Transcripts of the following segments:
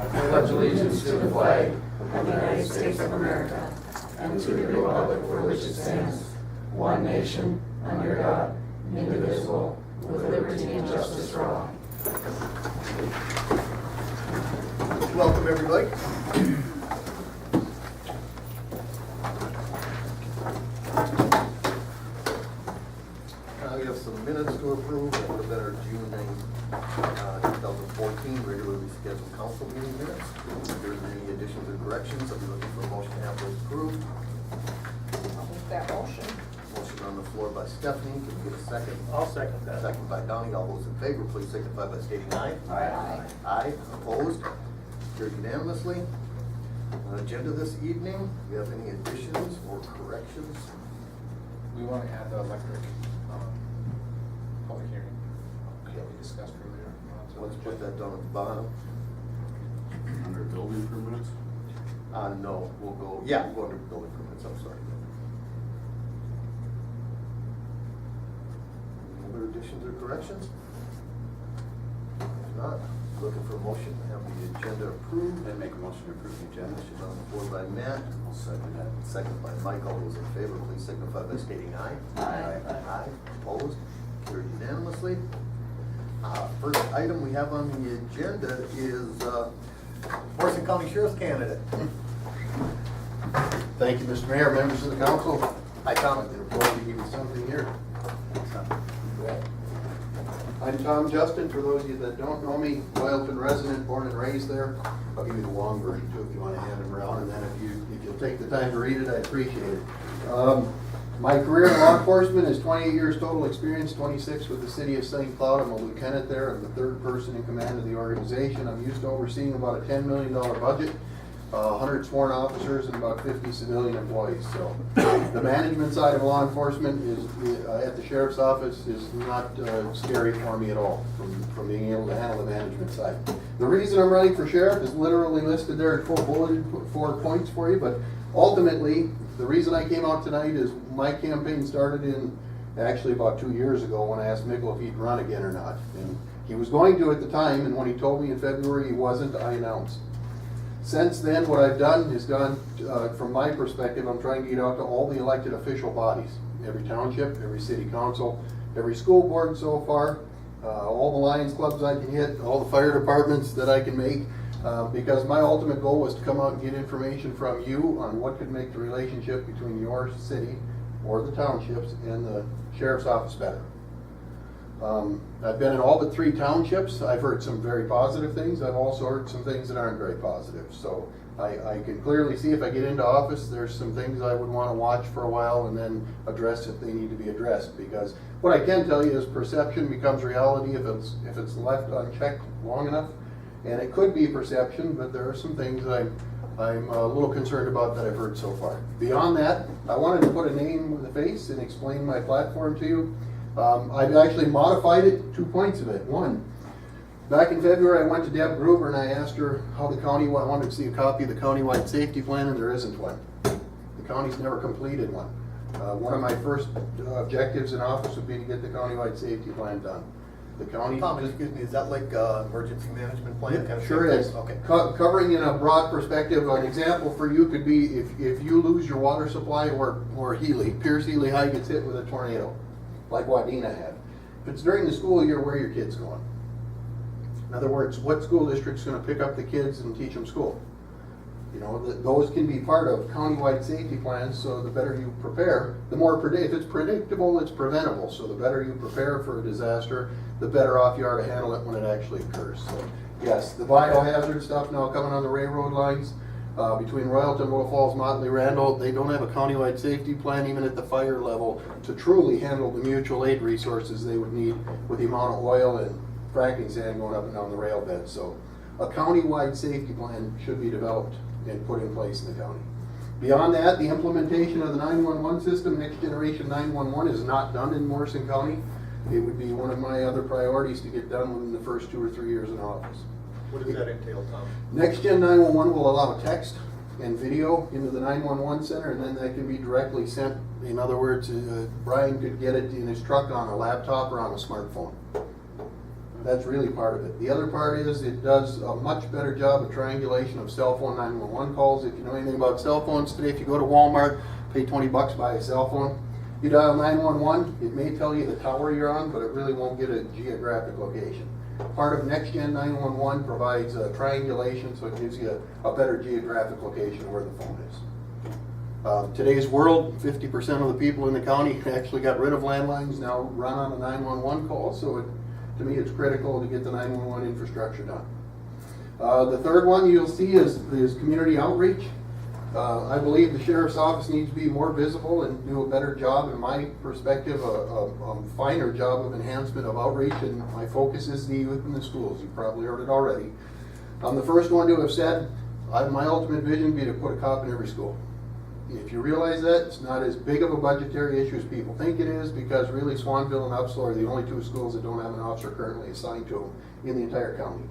I pledge allegiance to the flag of the United States of America and to the republic for which it stands, one nation, under God, indivisible, with liberty and justice for all. Welcome, everybody. We have some minutes to approve. That would have been our June 9th, 2014 regularly scheduled council meeting minutes. If there's any additions or corrections, I'll be looking for a motion to have those approved. I'll make that motion. Motion on the floor by Stephanie. Can we get a second? I'll second that. Second by Donnie. All those in favor, please signify by stating aye. Aye. Aye. Opposed? Carried unanimously. On agenda this evening, do we have any additions or corrections? We want to add the electric public hearing Okay. that we discussed earlier. So let's put that down at the bottom. Under building permits? No, we'll go, yeah, we'll go under building permits, I'm sorry. Any other additions or corrections? If not, looking for a motion to have the agenda approved. I make a motion to approve the agenda. Motion on the floor by Matt, I'll second that. second by Mike. All those in favor, please signify by stating aye. Aye. Aye. Opposed? Carried unanimously. First item we have on the agenda is Morrison County Sheriff's candidate. Thank you, Mr. Mayor, members of the council. Hi, Tom. I'm going to give you something here. I'm Tom Justin, for those of you that don't know me, Loyalton resident, born and raised there. I'll give you the long version too if you want to hand them around, and then if you'll take the time to read it, I appreciate it. My career in law enforcement is 28 years total experience, 26 with the city of St. Cloud. I'm a lieutenant there. I'm the third person in command of the organization. I'm used to overseeing about a $10 million budget, 100 sworn officers, and about 50 civilian employees. So the management side of law enforcement is at the sheriff's office is not scary for me at all from being able to handle the management side. The reason I'm running for sheriff is literally listed there in full bulleted 4 points for you, but ultimately, the reason I came out tonight is my campaign started in actually about 2 years ago when I asked Mikkel if he'd run again or not. And he was going to at the time, and when he told me in February he wasn't, I announced. Since then, what I've done is gone, from my perspective, I'm trying to get out to all the elected official bodies. Every township, every city council, every school board so far, all the Lions clubs I can hit, all the fire departments that I can make. Because my ultimate goal was to come out and get information from you on what could make the relationship between your city or the townships and the sheriff's office better. I've been in all but 3 townships. I've heard some very positive things. I've also heard some things that aren't very positive. So I can clearly see if I get into office, there's some things I would want to watch for a while and then address if they need to be addressed. Because what I can tell you is perception becomes reality if it's left unchecked long enough. And it could be perception, but there are some things I'm a little concerned about that I've heard so far. Beyond that, I wanted to put a name with a face and explain my platform to you. I've actually modified it, 2 points of it. One, back in February, I went to Deb Gruber and I asked her how the county, I wanted to see a copy of the countywide safety plan, and there isn't one. The county's never completed one. One of my first objectives in office would be to get the countywide safety plan done. The county. Tom, excuse me, is that like emergency management plan? kind of Sure thing? is. Okay. Covering in a broad perspective, an example for you could be if you lose your water supply or Pierce Healy High gets hit with a tornado, like Wadena had. If it's during the school year, where are your kids going? In other words, what school district's gonna pick up the kids and teach them school? You know, those can be part of countywide safety plans, so the better you prepare, the more if it's predictable, it's preventable. So the better you prepare for a disaster, the better off you are to handle it when it actually occurs. So yes, the biohazard stuff now coming on the railroad lines, between Royalton, Little Falls, Motley, Randall, they don't have a countywide safety plan even at the fire level to truly handle the mutual aid resources they would need with the amount of oil and fracking sand going up and down the rail bed. So a countywide safety plan should be developed and put in place in the county. Beyond that, the implementation of the 911 system, Next Generation 911, is not done in Morrison County. It would be one of my other priorities to get done within the first 2 or 3 years in office. What does that entail, Tom? Next Gen 911 will allow text and video into the 911 center, and then that can be directly sent. In other words, Brian could get it in his truck on a laptop or on a smartphone. That's really part of it. The other part is it does a much better job of triangulation of cell phone 911 calls. If you know anything about cell phones today, if you go to Walmart, pay 20 bucks, buy a cell phone. You dial 911, it may tell you the tower you're on, but it really won't get a geographic location. Part of NextGen 911 provides a triangulation, so it gives you a better geographic location of where the phone is. Today's world, 50% of the people in the county actually got rid of landlines, now run on a 911 call, so to me it's critical to get the 911 infrastructure done. The third one you'll see is community outreach. I believe the sheriff's office needs to be more visible and do a better job, in my perspective, a finer job of enhancement of outreach, and my focus is the youth in the schools. You probably heard it already. I'm the first one to have said, my ultimate vision would be to put a cop in every school. If you realize that, it's not as big of a budgetary issue as people think it is, because really Swanville and Upsall are the only two schools that don't have an officer currently assigned to them in the entire county.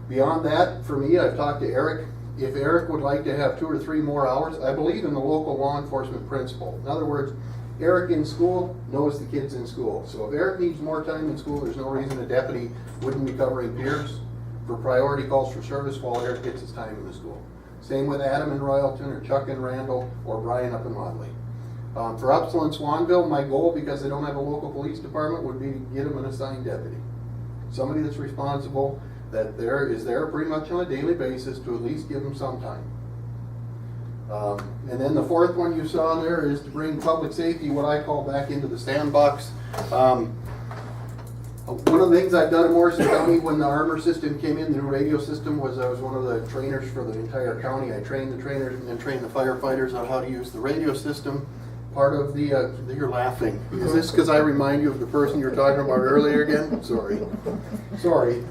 Beyond that, for me, I've talked to Eric. If Eric would like to have 2 or 3 more hours, I believe in the local law enforcement principle. In other words, Eric in school knows the kids in school. So if Eric needs more time in school, there's no reason a deputy wouldn't be covering peers for priority calls for service while Eric gets his time in the school. Same with Adam in Royalton, or Chuck in Randall, or Brian up in Wadley. For Upsall and Swanville, my goal, because they don't have a local police department, would be to get them an assigned deputy. Somebody that's responsible, that is there pretty much on a daily basis to at least give them some time. And then the fourth one you saw there is to bring public safety, what I call, back into the sandbox. One of the things I've done in Morrison County when the armor system came in, the new radio system, was I was one of the trainers for the entire county. I trained the trainers and then trained the firefighters on how to use the radio system. Part of the, you're laughing. Is this because I remind you of the person you were talking about earlier again? Sorry. Sorry.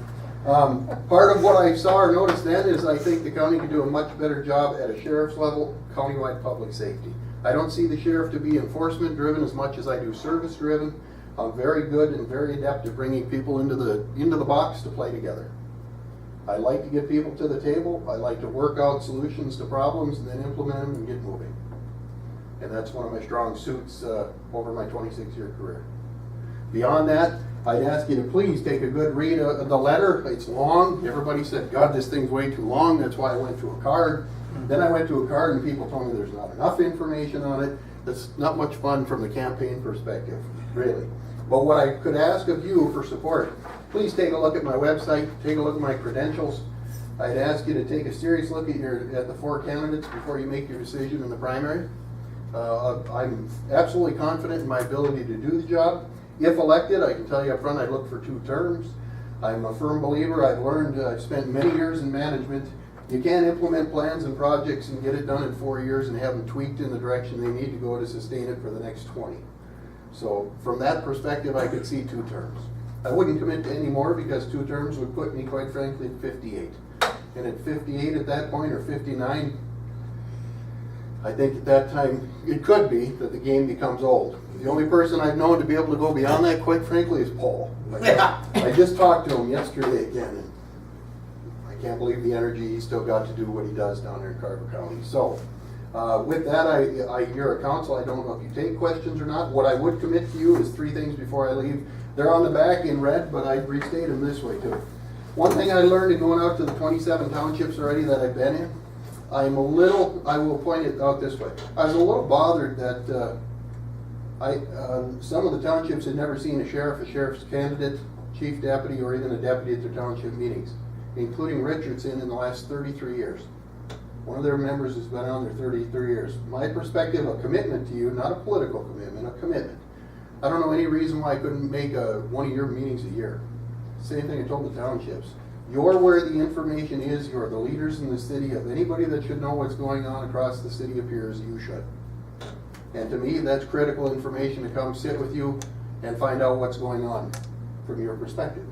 Part of what I saw or noticed then is I think the county could do a much better job at a sheriff's level, countywide public safety. I don't see the sheriff to be enforcement driven as much as I do service driven. I'm very good and very adept at bringing people into the box to play together. I like to get people to the table. I like to work out solutions to problems and then implement them and get moving. And that's one of my strong suits over my 26-year career. Beyond that, I'd ask you to please take a good read of the letter. It's long. Everybody said, God, this thing's way too long. That's why I went to a card. Then I went to a card and people told me there's not enough information on it. That's not much fun from the campaign perspective, really. But what I could ask of you for support, please take a look at my website, take a look at my credentials. I'd ask you to take a serious look at the 4 candidates before you make your decision in the primary. I'm absolutely confident in my ability to do the job. If elected, I can tell you up front, I'd look for 2 terms. I'm a firm believer. I've spent many years in management. You can't implement plans and projects and get it done in 4 years and have them tweaked in the direction they need to go to sustain it for the next 20. So from that perspective, I could see 2 terms. I wouldn't commit to any more because 2 terms would put me, quite frankly, at 58. And at 58 at that point, or 59, I think at that time, it could be that the game becomes old. The only person I've known to be able to go beyond that, quite frankly, is Paul. I just talked to him yesterday again, and I can't believe the energy he's still got to do what he does down there in Carver County. So, with that, you're a council. I don't know if you take questions or not. What I would commit to you is 3 things before I leave. They're on the back in red, but I'd restate them this way too. One thing I learned in going out to the 27 townships already that I've been in, I will point it out this way. I was a little bothered that some of the townships had never seen a sheriff's candidate, chief deputy, or even a deputy at their township meetings, including Richardson in the last 33 years. One of their members has been on there 33 years. My perspective, a commitment to you, not a political commitment, a commitment. I don't know any reason why I couldn't make one of your meetings a year. Same thing I told the townships. You're where the information is. You're the leaders in the city. Of anybody that should know what's going on across the city of Piers, you should. And to me, that's critical information to come sit with you and find out what's going on from your perspective.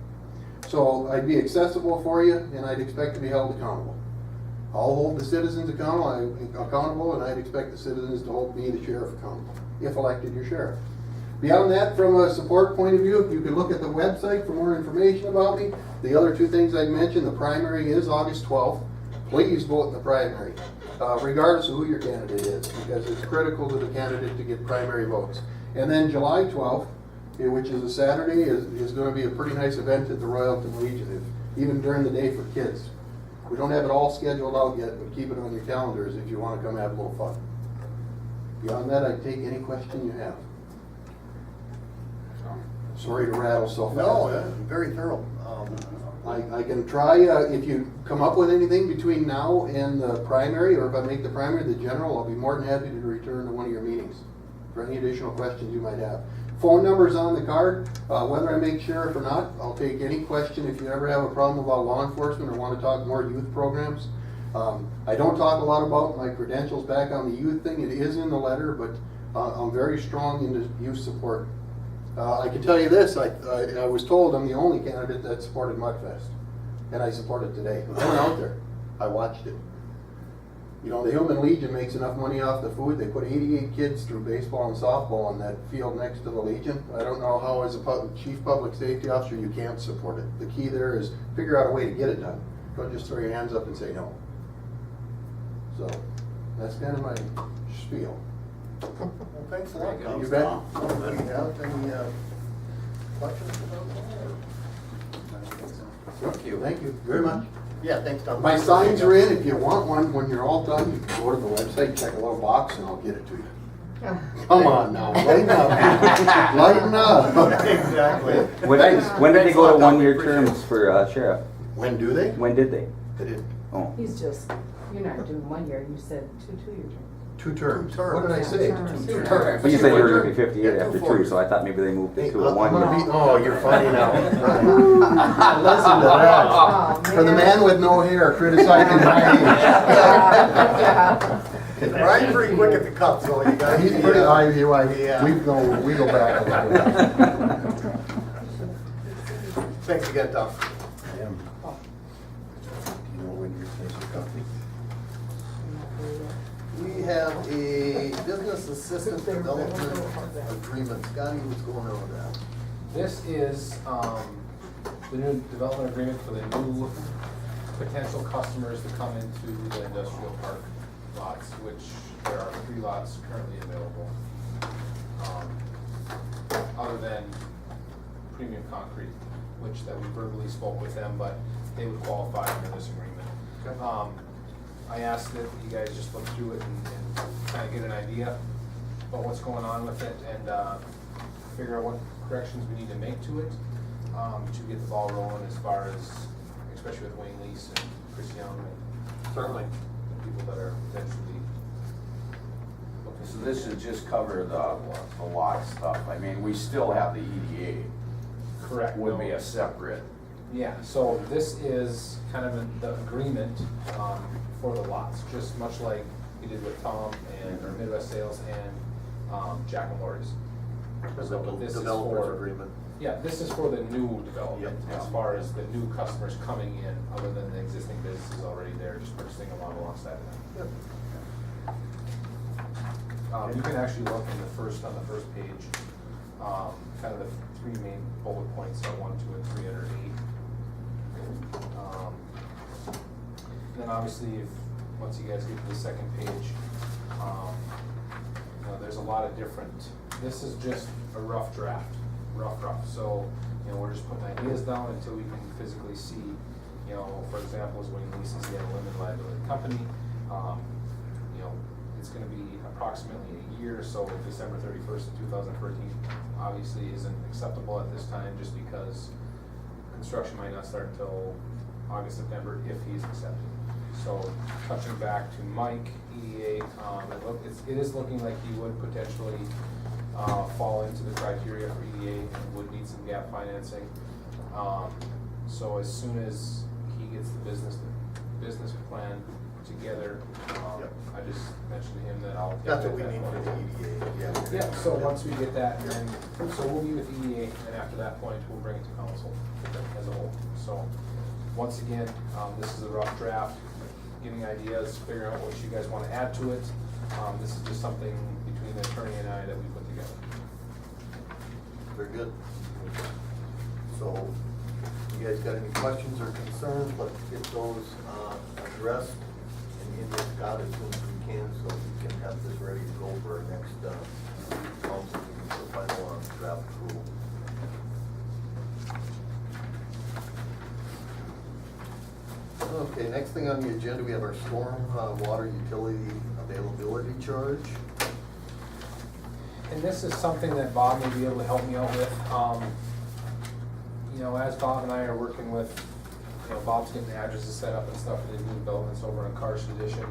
So I'd be accessible for you, and I'd expect to be held accountable. I'll hold the citizens accountable, and I'd expect the citizens to hold me, the sheriff, accountable, if elected your sheriff. Beyond that, from a support point of view, you can look at the website for more information about me. The other 2 things I mentioned, the primary is August 12th. Please vote in the primary, regardless of who your candidate is, because it's critical to the candidate to get primary votes. And then July 12th which is a Saturday, is gonna be a pretty nice event at the Royalton Legion, even during the day for kids. We don't have it all scheduled out yet, but keep it on your calendars if you wanna come have a little fun. Beyond that, I take any question you have. Sorry to rattle so fast. No, very thorough. I can try, if you come up with anything between now and the primary, or if I make the primary the general, I'll be more than happy to return to one of your meetings for any additional questions you might have. Phone number's on the card, whether I make sheriff or not, I'll take any question if you ever have a problem about law enforcement or want to talk more youth programs. I don't talk a lot about my credentials back on the youth thing, it is in the letter, but I'm very strong in the youth support. I can tell you this, I was told I'm the only candidate that supported Mudfest, and I support it today. I went out there, I watched it. You know, the Human Legion makes enough money off the food, they put 88 kids through baseball and softball on that field next to the Legion. I don't know how, as a chief public safety officer, you can't support it. The key there is figure out a way to get it done. Don't just throw your hands up and say no. So, that's kind of my spiel. Well, thanks a lot, Tom. You bet. Do you have any questions about that? Thank you. Thank you very much. Yeah, thanks, Tom. My signs are in, if you want one, when you're all done, you can go to the website, check a little box, and I'll get it to you. Come on now, lighten up. Lighten up. Exactly. When did they go to one-year terms for sheriff? When do they? When did they? They did Oh, He's just, you're not doing 1 year, you said two-year terms. 2 terms. Two terms. What did I say? Two Two terms. terms. but you said you were gonna be 58 Yeah, after 240. 2, so I thought maybe they moved Hey, it to a I'm 1 gonna year. be, oh, you're funny now. Oh, Listen to that. For the man with no hair criticizing my age. Brian's pretty quick at the cup, so you got. He's pretty, Yeah. we go back a little bit. Thanks again, Tom. I am. You know when you're supposed to copy? We have a business assistant development agreement. Scotty, what's going on with that? This is, the new development agreement for the new potential customers to come into the industrial park lots, which there are 3 lots currently available. Other than Premium Concrete, which that we verbally spoke with them, but they would qualify under this agreement. Okay. I asked that you guys just look through it and kind of get an idea about what's going on with it and figure out what corrections we need to make to it to get the ball rolling as far as, especially with Wayne Lease and Chris Young and Certainly. the people that are potentially looking. So this would just cover the lot stuff. I mean, we still have the EDA. Correct. Would be a separate. Yeah, so this is kind of the agreement for the lots, just much like we did with Tom and, or Midwest Sales and Jack and Lori's. So, but this is Developers for, agreement. yeah, this is for the new development, Yep. as far as the new customers coming in, other than the existing businesses already there, just purchasing them alongside of them. Yep. You can actually look in on the first page, kind of the 3 main bullet points are 1, 2, and 3 under E. Then obviously, once you guys get to the second page, there's a lot of different, this is just a rough draft, rough. So, we're just putting ideas down until we can physically see, for example, as Wayne leases yet a limited liability company, it's gonna be approximately a year, so December 31st of 2014 obviously isn't acceptable at this time, just because construction might not start until August, September, if he's accepted. So, touching back to Mike, EDA, it is looking like he would potentially fall into the criteria for EDA and would need some gap financing. So as soon as he gets the business plan together, Yep. I just mentioned to him that I'll take That's that what we need for the point. EDA, yeah. Yeah, so once we get that, then, so we'll be with EDA, and after that point, we'll bring it to council as a whole. So, once again, this is a rough draft, getting ideas, figuring out what you guys want to add to it. This is just something between the attorney and I that we put together. Very good. So, you guys got any questions or concerns, let's get those addressed and in with Scott as soon as we can, so we can have this ready to go for our next council meeting for final draft approval. Okay, next thing on the agenda, we have our storm water utility availability charge. And this is something that Bob may be able to help me out with. You know, as Bob and I are working with, you know, Bob's getting the addresses set up and stuff for the new developments over in Carson Edition.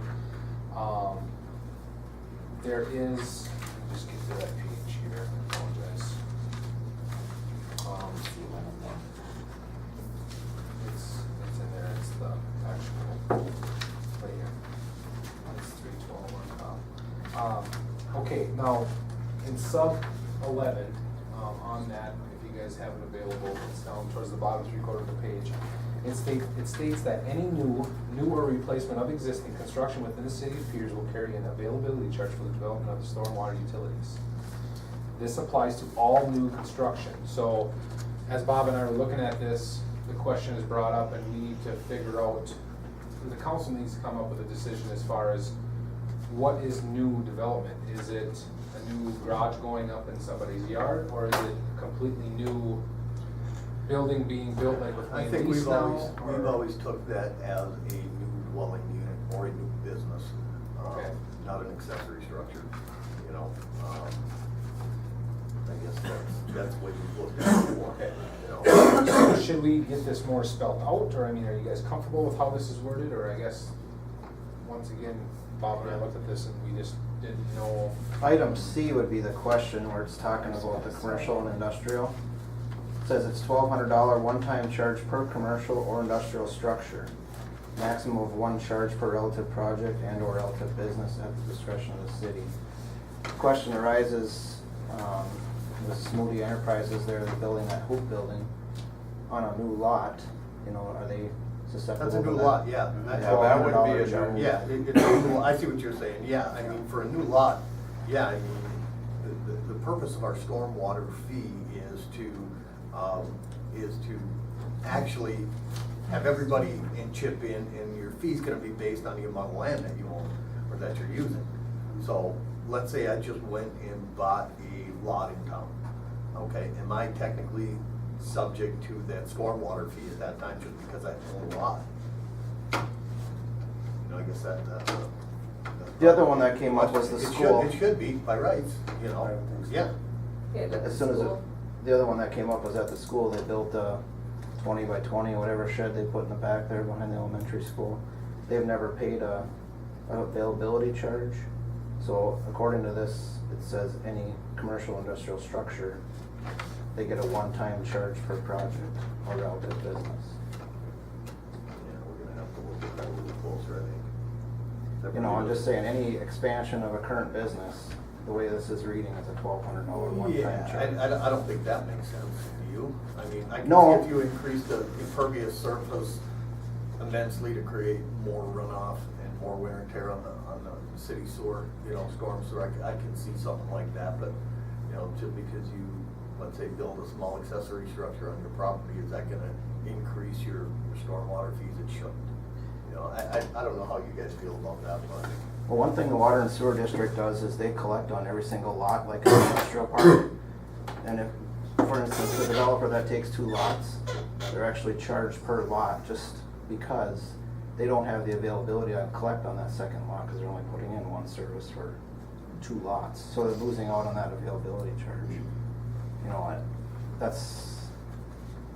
There is, let me just get to that page here, I apologize. It's in there, it's the actual, right here. It's 312 on top. Okay, now, in sub 11, on that, if you guys have it available, it's down towards the bottom 3/4 of the page. It states that any new or replacement of existing construction within the city of Piers will carry an availability charge for the development of the stormwater utilities. This applies to all new construction. So, as Bob and I were looking at this, the question is brought up, and we need to figure out, the council needs to come up with a decision as far as what is new development. Is it a new garage going up in somebody's yard, or is it a completely new building being built like with I land think lease we've now? always took that as a new dwelling unit or a new business, Okay. not an accessory structure, you know. I guess that's what you looked at it for, Okay. you know. So should we get this more spelled out, or I mean, are you guys comfortable with how this is worded, or I guess, once again, Bob and I looked at this and we just didn't know. Item C would be the question where it's talking about the commercial and industrial. It says it's $1,200 one-time charge per commercial or industrial structure. Maximum of one charge per relative project and or relative business at the discretion of the city. The question arises, with Smoothie Enterprises, they're building that hoop building on a new lot, you know, are they susceptible That's to a new that? lot, yeah. That would be a charge. new- Yeah, it's a new, I see what you're saying, yeah, I mean, for a new lot, yeah, I mean, the purpose of our stormwater fee is to actually have everybody chip in, and your fee's gonna be based on the amount of land that you own, or that you're using. So, let's say I just went and bought a lot in town, okay, am I technically subject to that stormwater fee at that time just because I own a lot? You know, I guess that's The other one that came up was the It should- school. It should be by rights, you know, yeah. Okay, but the As soon as school- the other one that came up was at the school, they built a 20 by 20, whatever shed they put in the back there behind the elementary school. They've never paid an availability charge. So according to this, it says any commercial industrial structure, they get a one-time charge per project or relative business. Yeah, we're gonna have to look at that a little closer, I think. You know, I'm just saying, any expansion of a current business, the way this is reading, is a $1,200 one-time Yeah, charge. I don't think that makes sense to you. I mean, I can No. see if you increase the impervious surface immensely to create more runoff and more wear and tear on the city sewer, you know, storm sewer, I can see something like that, but, you know, just because you, let's say, build a small accessory structure on your property, is that gonna increase your stormwater fees? It shouldn't. You know, I don't know how you guys feel about that, but. Well, one thing the water and sewer district does is they collect on every single lot, like an industrial park. And if, for instance, the developer that takes 2 lots, they're actually charged per lot just because they don't have the availability to collect on that second lot because they're only putting in one service for 2 lots. So they're losing out on that availability charge. You know, that's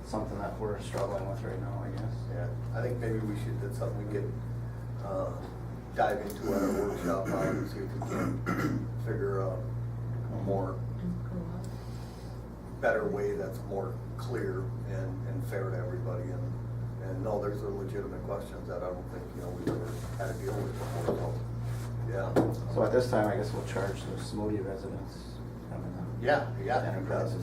something that we're struggling with right now, I guess. Yeah, I think maybe we should, that's something we could dive into at our workshop, and see if we can figure out a more, better way that's more clear and fair to everybody. And no, there's a legitimate questions that I don't think, you know, we've ever had to deal with before, so, yeah. So at this time, I guess we'll charge the Smoothie residents. Yeah, yeah. Enterprises.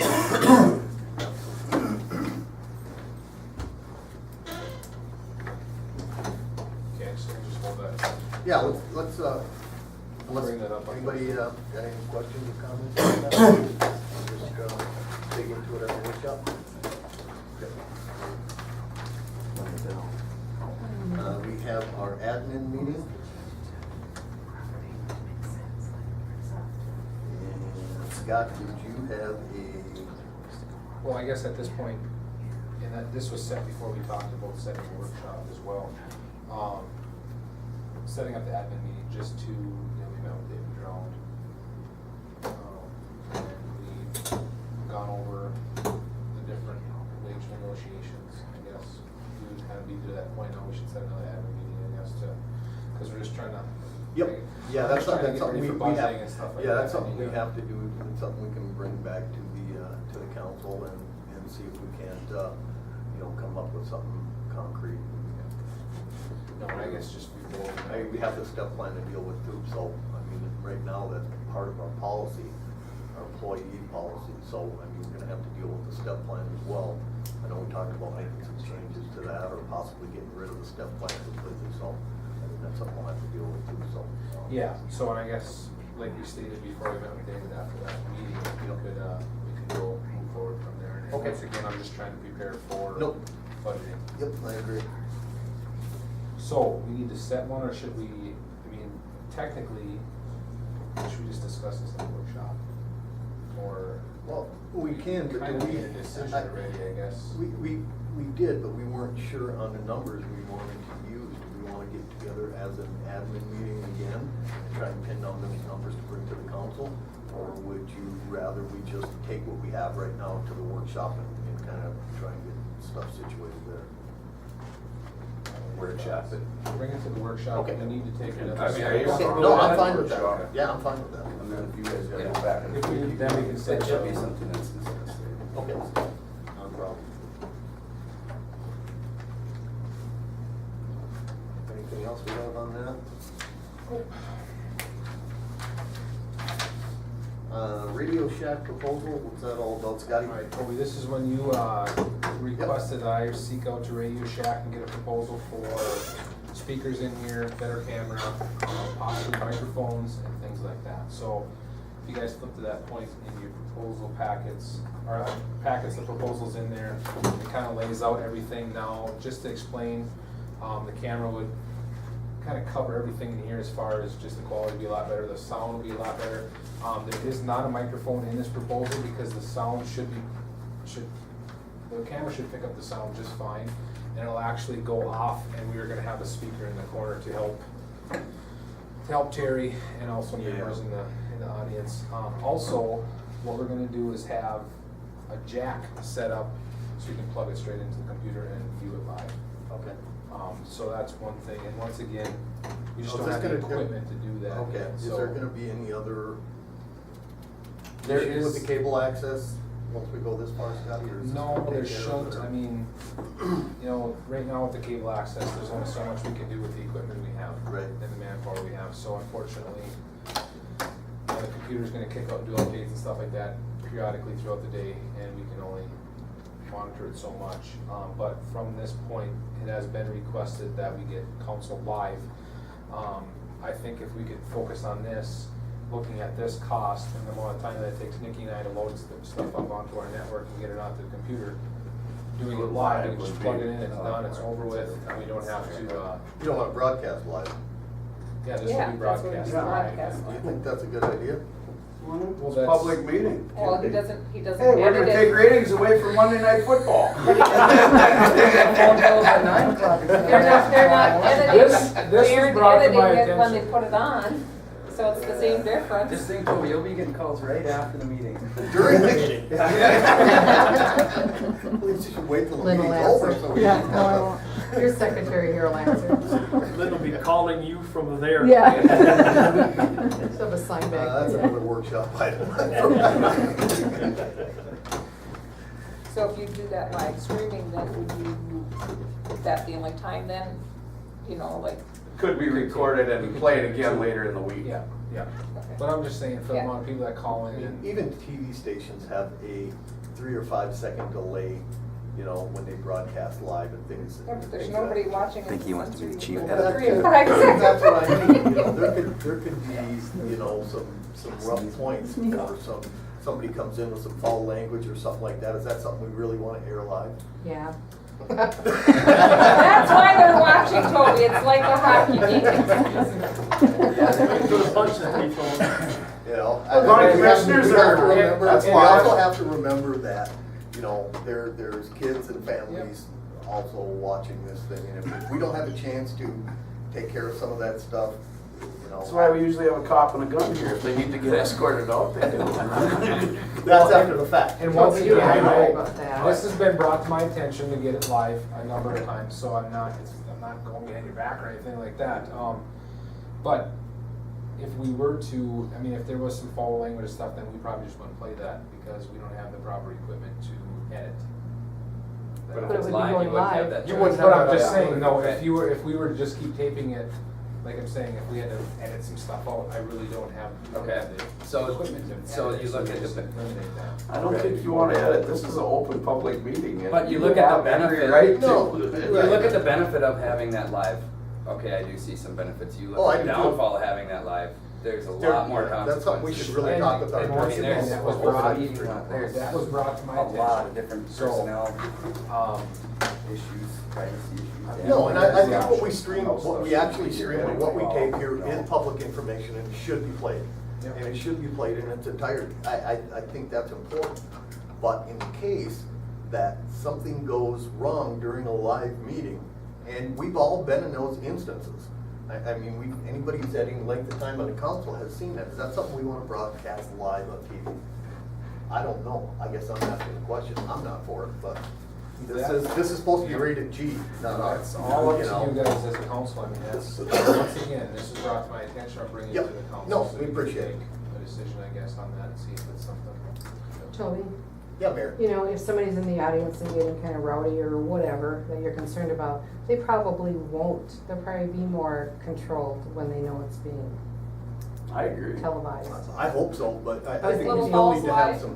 Okay, so just hold that. Yeah, let's Bring that up. Anybody got any questions or comments on that? Just dig into it at the workshop. Okay. We have our admin meeting. And Scott, did you have a, Well, I guess at this point, and that this was set before we talked about setting a workshop as well. setting up the admin meeting just to, we met with David Drown. And we've gone over the different wage negotiations, I guess. We would kind of be to that point now, we should set another admin meeting, I guess, because we're just trying to. Yep, yeah, that's Trying to something, get ready for we budgeting have, and stuff like yeah, that. that's something we have to do, and something we can bring back to the council and see if we can't, come up with something concrete. No, I guess just before. We have the step plan to deal with too, so, I mean, right now, that's part of our policy, our employee policy, so, I mean, we're gonna have to deal with the step plan as well. I know we talked about making some changes to that, or possibly getting rid of the step plan completely, so, I think that's something we'll have to deal with too, so. Yeah, so I guess, like we stated before, we met with David after that meeting, we could go move forward from there. And Okay. once again, I'm just trying to prepare for Nope. budgeting. Yep, I agree. So, we need to set one, or should we, I mean, technically, should we just discuss this in the workshop? Or, Well, we can, but kind do of we? made a decision already, I guess. We did, but we weren't sure on the numbers we wanted to use. Do we wanna get together as an admin meeting again and try and pin down those numbers to bring to the council? Or would you rather we just take what we have right now to the workshop and kind of try and get stuff situated there? Workshop it. Bring it to the workshop, Okay. we need to take it. I mean, are you Okay, strong no, with I'm that? fine with that. Workshop. Yeah, I'm fine with that. And then if you guys gotta go back and If we- forth. then we can set It should be up- something that's discussed. Okay. No problem. Anything else we have on that? Radio Shack proposal, what's that all about, Scotty? All right, Toby, this is when you requested I seek out to Radio Shack and get a proposal for speakers in here, better camera, possibly microphones and things like that. So if you guys flip to that point in your proposal packets, or packets of proposals in there, it kind of lays out everything now. Just to explain, the camera would kind of cover everything in here as far as just the quality would be a lot better, the sound will be a lot better. There is not a microphone in this proposal because the sound the camera should pick up the sound just fine, and it'll actually go off, and we are gonna have a speaker in the corner to help Terry and also members in the audience. Also, what we're gonna do is have a jack set up so you can plug it straight into the computer and view it live. Okay. So that's one thing, and once again, you just Oh, don't is have this the gonna- equipment to do that. Okay, yet, is so- there gonna be any other There issues with is- the cable access once we go this far, Scotty, or is this No, gonna there take care of shouldn't, it, or- I mean, right now with the cable access, there's only so much we can do with the equipment we have. Right. And the manpower we have, so unfortunately, the computer's gonna kick out, do updates and stuff like that periodically throughout the day, and we can only monitor it so much. But from this point, it has been requested that we get council live. I think if we could focus on this, looking at this cost and the amount of time that it takes Nikki and I to load stuff up onto our network and get it onto the computer, doing it live, we can just plug it in, it's done, it's over with, and we don't have to, You don't wanna broadcast live. yeah, this Yeah, will be that's what broadcast it's live. broadcast Do you think that's a good idea? Well, It's a that's- public meeting. Well, he doesn't Hey, we're edit gonna take it. ratings away from Monday Night Football. They're not editing, This was they aren't brought to my editing it when they attention. put it on, so it's the same difference. Just think, Toby, you'll be getting calls right after the meeting. During the meeting. We should wait till the Lynn will meeting's over answer. so we Yeah, can. no, I won't. Your secretary here will answer. Lynn will be calling you from there. Yeah. She'll have a sign back. That's there. another workshop item. So if you do that live streaming, then is that the only time then, like, Could be recorded and play it again later in the week. Yeah, yeah, okay. but I'm just saying, for the Yeah. amount of people that call I in mean, and. even TV stations have a 3 or 5 second delay, when they broadcast live and things. Yeah, but there's things nobody that- watching. I think he wants to be the chief Well, editor. 3 or 5 seconds. That's what I mean, there could be, some rough points, or somebody comes in with some foul language or something like that. Is that something we really wanna air live? Yeah. That's why they're watching, Toby, it's like a hockey game. Put a bunch of people. County commissioners are- Remember, that's we why. also have to remember that, there's kids and families also watching this thing, and if we don't have a chance to take care of some of that stuff, you know. That's why we usually have a cop and a gun here. If they need to get escorted out, they do. That's after the fact. And once You again, don't I worry know, about that. this has been brought to my attention to get it live a number of times, so I'm not going behind your back or anything like that. But if we were to, I mean, if there was some foul language and stuff, then we probably just wouldn't play that because we don't have the proper equipment to edit. But if But it it's would be live, you going wouldn't have live. that. You choice. wouldn't But have I'm just that. saying, no, Okay. if we were to just keep taping it, like I'm saying, if we had to edit some stuff out, I really don't have Okay. the So- equipment to so edit you it, look we at just the- eliminate that. I don't think you want to edit. This is an open public meeting. and But you look at the have every benefit. right No. to. You look at the benefit of having that live, okay, I do see some benefits. You Oh, look I at the do too. downfall of having that live, there's a lot more consequences. That's something we should really And- talk with our and once attorney again, about. that was Open brought- up the street. That was brought to my A attention. lot of different So, personnel Um, issues, privacy issues. No, and I think what we stream, what we actually stream and what we tape here is public information and should be played. Yep. And it should be played in its entirety. I think that's important. But in the case that something goes wrong during a live meeting, and we've all been in those instances. I mean, anybody who's had any length of time on the council has seen that. Is that something we want to broadcast live on TV? I don't know. I guess I'm asking the question. I'm not for it, but this is supposed to be rated G, not R. It's all up to know. you guys as a council, I mean, that's, once again, this is brought to my attention, I'll bring it to Yep. the council. No, so we you can appreciate it. make a decision, I guess, on that and see if it's something. Toby, Yeah, Mayor. you know, if somebody's in the audience and getting kind of rowdy or whatever that you're concerned about, they probably won't. They'll probably be more controlled when they know it's being I agree. televised. I hope so, but I But think Little we still need Falls to have live? some.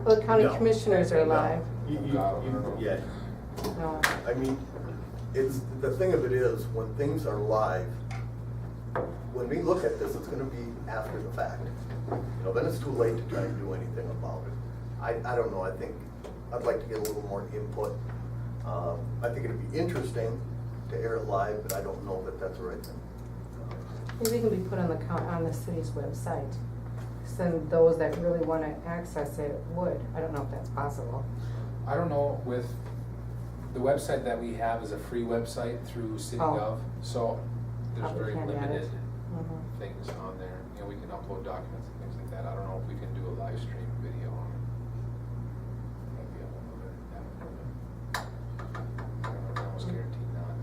Well, the county No. commissioners are live. Yeah, No. I mean, the thing of it is, when things are live, when we look at this, it's gonna be after the fact. You know, then it's too late to try to do anything about it. I don't know, I think, I'd like to get a little more input. I think it'd be interesting to air it live, but I don't know that that's the right thing. Maybe it can be put on on the city's website. Then those that really want to access it would. I don't know if that's possible. I don't know, with, the website that we have is a free website through CityGov, so there's Probably very can't add limited it. Mhm. things on there. You know, we can upload documents and things like that, I don't know if we can do a live stream video on it. Might be a whole nother avenue, but I don't know, I was guaranteed not.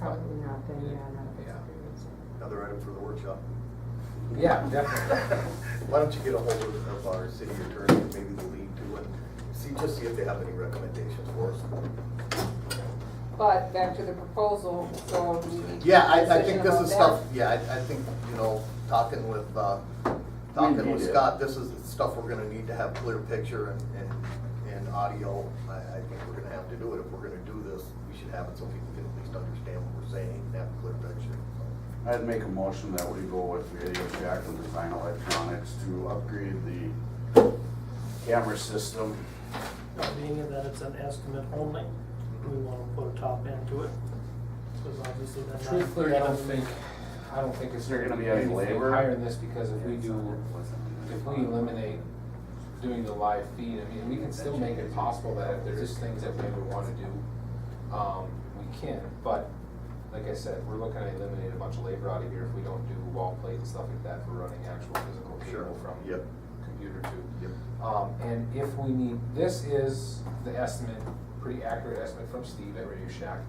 Probably not then, yeah, not if it's Yeah. a free website. Another item for the workshop. Yeah, definitely. Why don't you get a hold of our city attorney, and maybe the lead too, and just see if they have any recommendations for us. But back to the proposal, so do we need to Yeah, make a I think decision this about is that? stuff, yeah, I think, you know, talking with need it. Scott, this is stuff we're gonna need to have clear picture and audio. I think we're gonna have to do it. If we're gonna do this, we should have it so people can at least understand what we're saying and have a clear picture. I'd make a motion that we go with Radio Shack and Design Electronics to upgrade the camera system. Being that it's an estimate only, do we wanna put a top end to it? Because obviously then. Truthfully, I don't think it's There gonna gonna be be any anything labor? higher than this, because if we eliminate doing the live feed, I mean, we can still make it possible that if there's just things that we ever wanna do, we can, but like I said, we're looking to eliminate a bunch of labor out of here if we don't do wall plate and stuff like that for running actual physical cable from Yep. computer to. Yep. And if we need, this is the estimate, pretty accurate estimate from Steve at Radio Shack.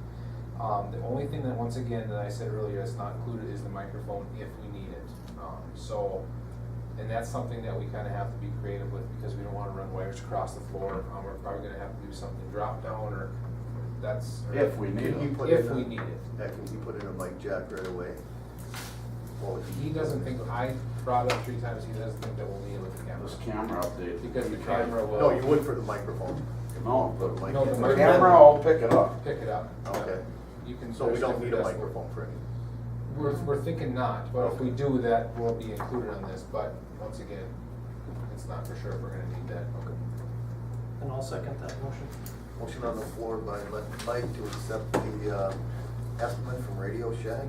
The only thing that, once again, that I said earlier is not included is the microphone if we need it. So, and that's something that we kinda have to be creative with because we don't wanna run wires across the floor. We're probably gonna have to do something drop down or that's. or- If we need Can he it. put If in a- we need it. Yeah, can he put in a mic jack right away? What would He doesn't think, I brought it up 3 times, he doesn't think that we'll need it with the camera. This camera update. Because the We tried- camera will. No, you would for the microphone. No, Put a mic No, in. the the microphone- camera will pick it up. Pick it up. Okay. You can. So we there's don't need a different decibel- microphone for any. We're thinking not, but if we do, that will be included on this, but once again, it's not for sure if we're gonna need that. And I'll second that motion. Motion on the floor by Mike to accept the estimate from Radio Shack.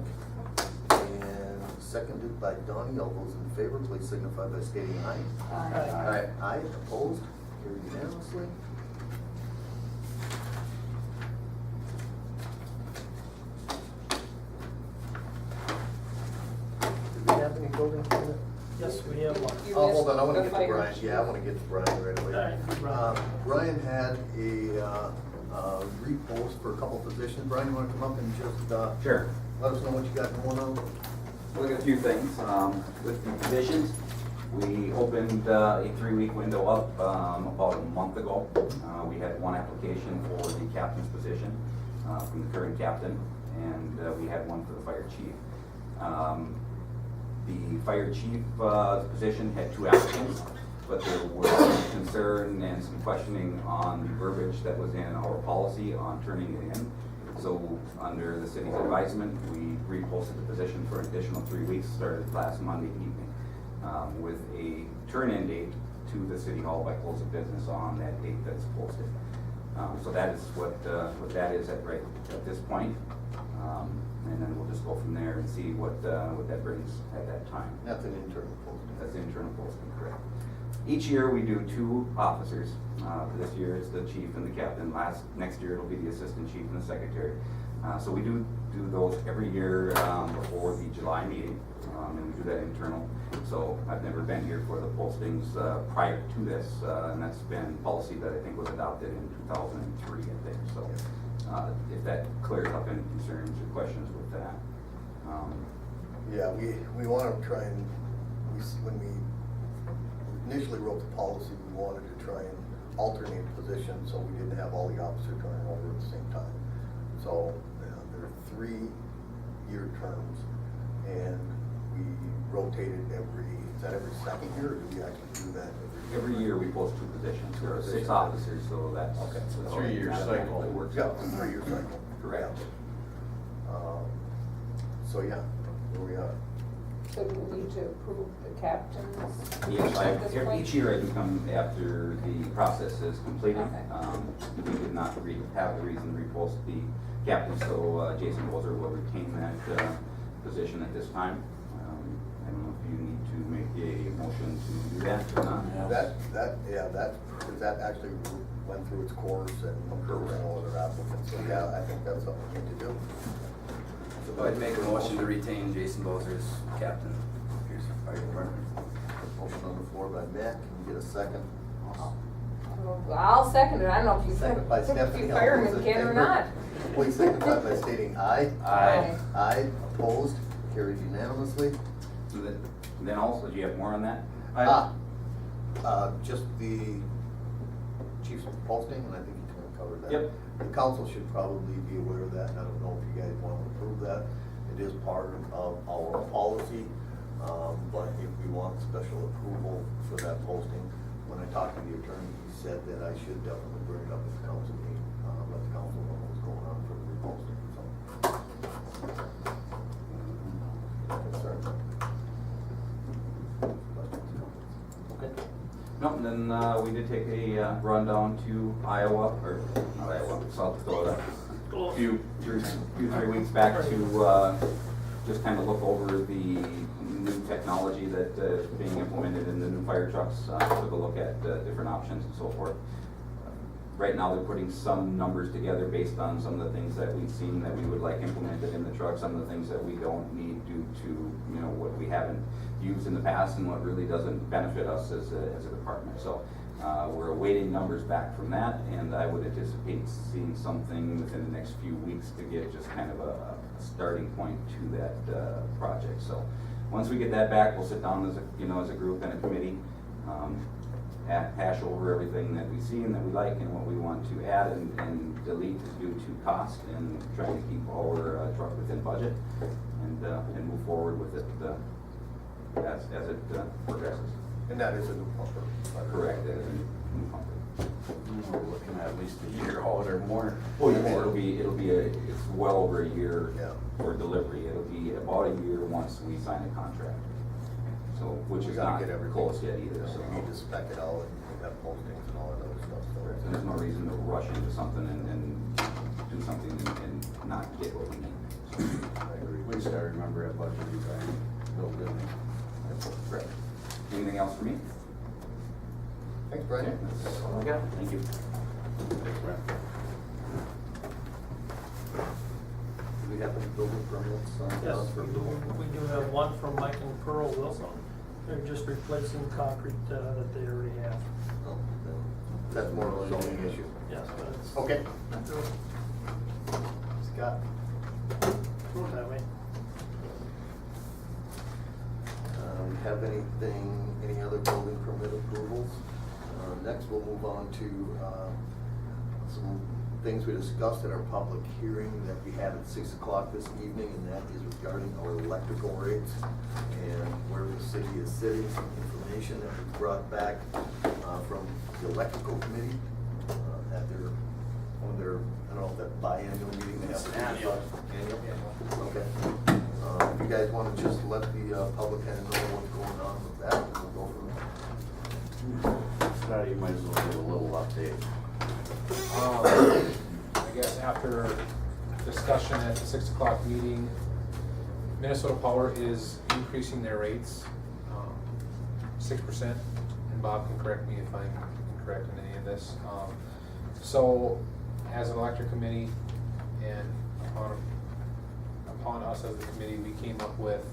And seconded by Donnie. All those in favor, please signify by stating aye. Aye. Aye, opposed, carried unanimously. building permit? Yes, we have one. You Oh, missed hold on, I wanna the get to fire Brian, chief. yeah, I wanna get to Brian right away. Alright, Brian. Brian had a repost for a couple positions. Brian, you wanna come up and just, Sure. let us know what you got going on? Look at a few things. With the positions, we opened a 3-week window up about a month ago. We had one application for the captain's position from the current captain, and we had one for the fire chief. The fire chief position had 2 applicants, but there was some concern and some questioning on the verbiage that was in our policy on turning it in. So under the city's advisement, we reposted the position for an additional 3 weeks, started last Monday evening, with a turn-in date to the city hall by close of business on that date that's posted. So that is what that is at this point. And then we'll just go from there and see what that brings at that time. That's an internal posting. That's internal posting, correct. Each year we do 2 officers. This year it's the chief and the captain. Next year it'll be the assistant chief and the secretary. So we do those every year before the July meeting, and we do that internal. So I've never been here for the postings prior to this, and that's been policy that I think was adopted in 2003, I think. So if that clears up any concerns or questions with that. Yeah, we wanna try and, when we initially wrote the policy, we wanted to try and alternate positions, so we didn't have all the officers turning over at the same time. So, there are 3-year terms, and we rotated is that every second year, or do we actually do that Every year we post 2 positions. There are 6 officers, so that's. Okay. It's a 3-year cycle. It works Yeah, out. 3-year cycle. Correct. So, yeah, here we are. So do we need to approve the captain's Yes, at this point? each year I do come after the process is completed. Okay. We did not have the reason to repost the captain, so Jason Bozer will retain that position at this time. I don't know if you need to make a motion to do that or not. Because that actually went through its course and approved all other applicants, so yeah, I think that's something we need to do. I'd make a motion to retain Jason Bozer as captain. Pearson Fire Department. Motion on the floor by Matt, can you get a second? I'll second it, I don't know if you, Second by if Stephanie. you All those firemen in can or favor? not. Please signify by stating aye. Aye. Aye, opposed, carried unanimously. Then also, do you have more on that? Just the chief's posting, and I think he's gonna cover that. Yep. The council should probably be aware of that, I don't know if you guys want to approve that. It is part of our policy, but if we want special approval for that posting, when I talked to the attorney, he said that I should definitely bring it up at the council meeting, let the council know what's going on for the reposting, so. Concern. Okay. No, and then we did take a run down to Iowa, or not Iowa, South Dakota, a few, 3 weeks back to just kind of look over the new technology that is being implemented in the new fire trucks, took a look at different options and so forth. Right now, they're putting some numbers together based on some of the things that we've seen that we would like implemented in the truck, some of the things that we don't need due to, you know, what we haven't used in the past and what really doesn't benefit us as a department. So we're awaiting numbers back from that, and I would anticipate seeing something within the next few weeks to get just kind of a starting point to that project. So once we get that back, we'll sit down as a group and a committee, hash over everything that we see and that we like and what we want to add and delete due to cost, and trying to keep our truck within budget and move forward with it as it progresses. And that is a new pumper. Correct, that is a new pumper. We're looking at least a year out or more. Well, it's well over a year Yeah. for delivery. It'll be about a year once we sign a contract. So, which We is gotta not get everything. close yet either, so. We need to spec it out and have postings and all that other stuff, so. And there's no reason to rush into something and do something and not get what we need. I agree. We just gotta remember at budgeting time, build building. Correct. Anything else for me? Thanks, Brian. That's all I got. Thank you. Thanks, Brent. We have any building permits on Yes, for we do have one from Mike and Pearl Wilson. They're just replacing concrete that they already have. Oh, that's more of a zoning issue. Yes, but it's. Okay. Scott? That way. Have anything, any other building permit approvals? Next, we'll move on to some things we discussed at our public hearing that we had at 6 o'clock this evening, and that is regarding our electrical rates and where the city is sitting, some information that was brought back from the electrical committee at their, on their, I don't know if that biannual meeting they have. Annual. Okay. If you guys want to just let the public kind of know what's going on with that, we'll go from there. Scott, you might as well give a little update. I guess after discussion at the 6 o'clock meeting, Minnesota Power is increasing their rates 6%, and Bob can correct me if I'm incorrect in any of this. So, as an electric committee, and upon us as a committee, we came up with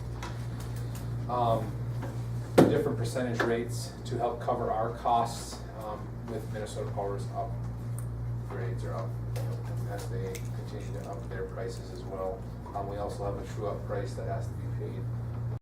different percentage rates to help cover our costs with Minnesota Power's upgrades or up, as they continue to up their prices as well. We also have a true up price that has to be paid